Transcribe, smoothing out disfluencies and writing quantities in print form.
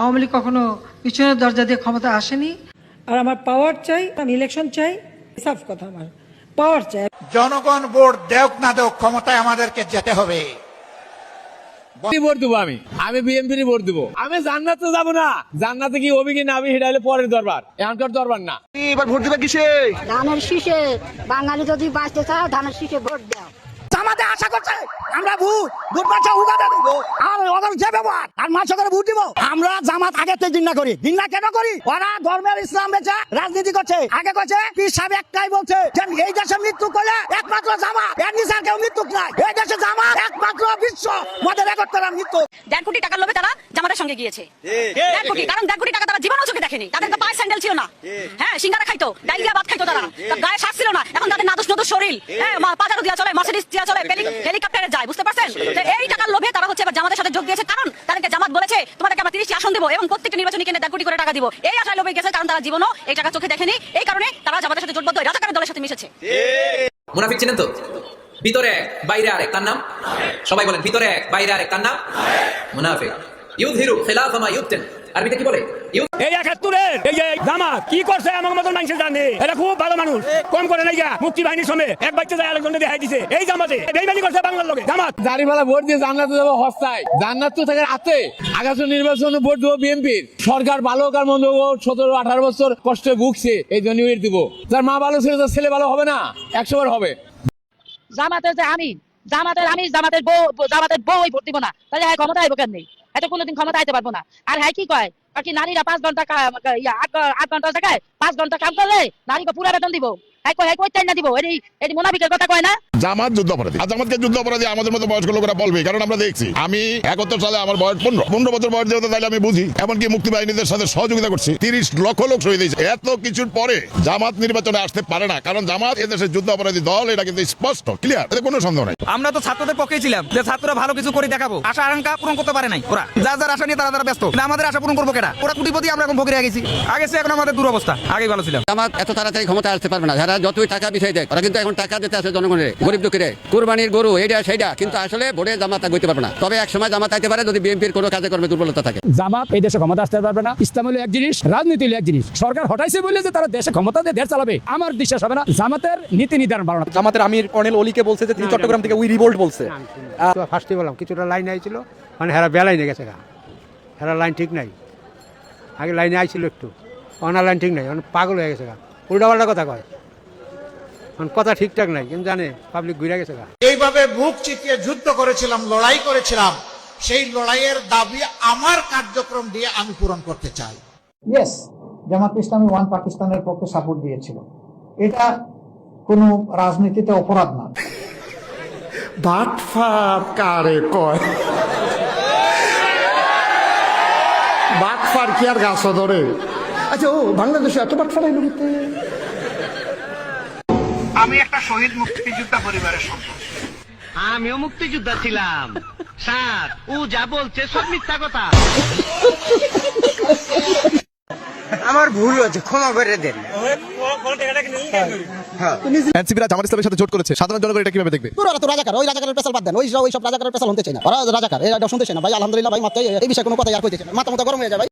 আওয়ামী লীগ কখনো পিছনের দরজা দিয়ে ক্ষমতা আসেনি। আর আমার পাওয়ার চাই, আমি ইলেকশন চাই, সাফ কথা, আমার পাওয়ার চাই। জনগণ ভোট দেওক না দেওক, ক্ষমতায় আমাদেরকে যেতে হবে। ভোট দেবো আমি বিএনপির ভোট দেবো। আমি জান্নাতে যাবো না, জান্নাতে কি হবি কি না আমি সেটা হলে পরের দরবার, এখনকার দরবার না। এবার ভোট দিবে কিসে? ধানের শীষে। বাঙালি যদি বাঁচতে চায় ধানের শীষে ভোট দাও। জামাতে আশা করছে আমরা ভোট বাচ্চা উগাতে দিব আর ওদের যে ব্যবহার আর মাছ করে ভোট দিব। আমরা জামাত আগে থেকে ঘৃণা করি। ঘৃণা কেন করি? ওরা ধর্মের ইসলাম বেচে রাজনীতি করছে। আগে করছে পীর সাহেব একটাই বলছে যে এই দেশে মৃত্যু করলে একমাত্র জামাত, এর নিচে আর কেউ মৃত্যু নাই। এই দেশে জামাত একমাত্র বিশ্ব মধ্যে রেকর্ড করা মৃত্যু। 1.5 কোটি টাকার লোভে তারা জামাতের সঙ্গে গিয়েছে। 1.5 কোটি, কারণ 1.5 কোটি টাকা তারা জীবনও চোখে দেখেনি। তাদের তো পায়ে স্যান্ডেল ছিল না, হ্যাঁ, সিঙ্গারা খাইতো, ডাইলিয়া ভাত খাইতো, তারা গায়ে শ্বাস ছিল না। এখন তাদের নাদুস নদুস শরীর, হ্যাঁ, পাজারো দিয়া চলে, মার্সিডিজ দিয়া চলে, হেলিকপ্টারে যায়, বুঝতে পারছেন? এই টাকার লোভে তারা হচ্ছে এবার জামাতের সাথে যোগ দিয়েছে। কারণ তাদেরকে জামাত বলেছে তোমাদেরকে আমরা 30টি আসন দেবো এবং প্রত্যেকটি নির্বাচনী কেন্দ্রে 1.5 কোটি করে টাকা দিব। এই আশায় লোভে গেছে, কারণ তারা জীবনও এই টাকা চোখে দেখেনি। এই কারণে তারা জামাতের সাথে জোটবদ্ধ হয়ে রাজাকারের দলের সাথে মিশেছে। মুনাফিক চিনেন তো? ভিতরে এক বাইরে আরেক, তার নাম? সবাই বলেন, ভিতরে এক বাইরে আরেক, তার নাম মুনাফিক। ইউযহিরু খিলাফা মা ইউবতিন, আরবিতে কি বলে? এই 71-এর এই যে জামাত কি করছে আমার মতন মানুষ জানে। এরা খুব ভালো মানুষ, কম করে নাই গা। মুক্তি বাহিনীর সময় এক বাচ্চা যায় আরেকজনকে দেখাই দিছে। এই জামাতে বেইমানি করছে বাংলার লোকে। জামাত দাঁড়িপাল্লা ভোট দিয়ে জান্নাতে যাবো হস্তায়, জান্নাত তো থাকে রাতে। আগামী নির্বাচনে ভোট দেবো বিএনপির। সরকার ভালো কার মন্দ 17-18 বছর কষ্টে ভুগছে, এই জন্য দিব। যার মা ভালো ছিল তার ছেলে ভালো হবে না, 100 বার হবে। জামাতের যে আমি জামাতের বউ ভোট দিব না, তাহলে হ্যাঁ ক্ষমতা আইব কেন? এটা কোনোদিন ক্ষমতা আইতে পারবো না। আর হ্যাঁ কি কয় আর কি নারীরা 5 ঘন্টা 8 ঘন্টা জায়গায় 5 ঘন্টা কাম করলে নারীকে পুরা বেতন দিব। জামাত যুদ্ধ অপরাধী, আর জামাতকে যুদ্ধ অপরাধী আমাদের মতো বয়স্ক লোকেরা বলবে, কারণ আমরা দেখছি। আমি 71 সালে আমার বয়স 15 বছর বয়স যেহেতু, তাহলে আমি বুঝি। এমনকি মুক্তি বাহিনীদের সাথে সহযোগিতা করছি, 30 লক্ষ লোক শহীদ হয়েছে। এত কিছুর পরে জামাত নির্বাচনে আসতে পারে না, কারণ জামাত এদেশের যুদ্ধ অপরাধী দল, এটা কিন্তু স্পষ্ট ক্লিয়ার, এতে কোনো সন্দেহ নাই। আমরা তো ছাত্রদের পক্ষে ছিলাম যে ছাত্ররা ভালো কিছু করে দেখাবো, আশা আকাঙ্ক্ষা পূরণ করতে পারে নাই। ওরা যার আশা নিয়ে তারা ব্যস্ত, আমাদের আশা পূরণ করবো কেটা? ওরা কোটিপতি, আমরা এখন ভোগে গেছি। আগে এখন আমাদের দুরবস্থা, আগে ভালো ছিলাম। জামাত এত তাড়াতাড়ি ক্ষমতা আসতে পারবে না। যারা যতই টাকা বিষয় দেয়, ওরা কিন্তু এখন টাকা দিতে আসে জনগণের, গরিব দুঃখীরে, কুরবানির গরু এইটা সেইটা, কিন্তু আসলে ভোটে জামাত গইতে পারবে না। তবে এক সময় জামাত আইতে পারে যদি বিএনপির কোনো কাজে কর্মে দুর্বলতা থাকে। জামাত এই দেশে ক্ষমতা আসতে পারবে না। ইসলাম হলো এক জিনিস, রাজনীতি হলো এক জিনিস। সরকার হটাইছে বলে যে তারা দেশে ক্ষমতা দিয়ে দেশ চালাবে, আমার বিশ্বাস হবে না। জামাতের নীতি নির্ধারণ ভালো না। জামাতের আমির কর্নেল অলিকে বলছে যে তিনি চট্টগ্রাম থেকে উই রিভোল্ট বলছে। ফার্স্টে বললাম কিছুটা লাইন আইছিল, মানে হেরা বেলাই নিয়ে গেছে, হেরা লাইন ঠিক নাই। আগে লাইনে আইছিল একটু, অনার লাইন ঠিক নাই, পাগল হয়ে গেছে, উল্টা পাল্টা কথা কয়, কথা ঠিকঠাক নাই, কিন্তু জানে পাবলিক ঘুরে গেছে। এইভাবে বুক চিতিয়ে যুদ্ধ করেছিলাম, লড়াই করেছিলাম, সেই লড়াইয়ের দাবি আমার কার্যক্রম দিয়ে আমি পূরণ করতে চাই। ইয়েস, জামাত ইসলামী ওয়ান পাকিস্তানের পক্ষে সাপোর্ট দিয়েছিল, এটা কোনো রাজনীতিতে অপরাধ না। বাটফার কারে কয়? বাটফার কি আর গাছ ধরে? আচ্ছা, ও বাংলাদেশে এত বাটফার আইলো কিতে? আমি একটা শহীদ মুক্তিযোদ্ধা পরিবারের সন্তান। আমিও মুক্তিযোদ্ধা ছিলাম স্যার, ও যা বলছে সব মিথ্যা কথা। আমার ভুল হয়েছে, ক্ষমা করে দেন। এনসিপিরা জামাত ইসলামের সাথে জোট করেছে, সাধারণ জনগণ এটা কিভাবে দেখবে? ওরা তো রাজাকার, ওই রাজাকারের পেছাল বাদ দেন, ওই সব রাজাকারের পেছাল হতে চাই না। ওরা রাজাকার, এটা শুনতে চাই না ভাই। আলহামদুলিল্লাহ ভাই, মাত্র এই বিষয়ে কোনো কথা আর কইতে চাই না, মাথা গরম হয়ে যায় ভাই।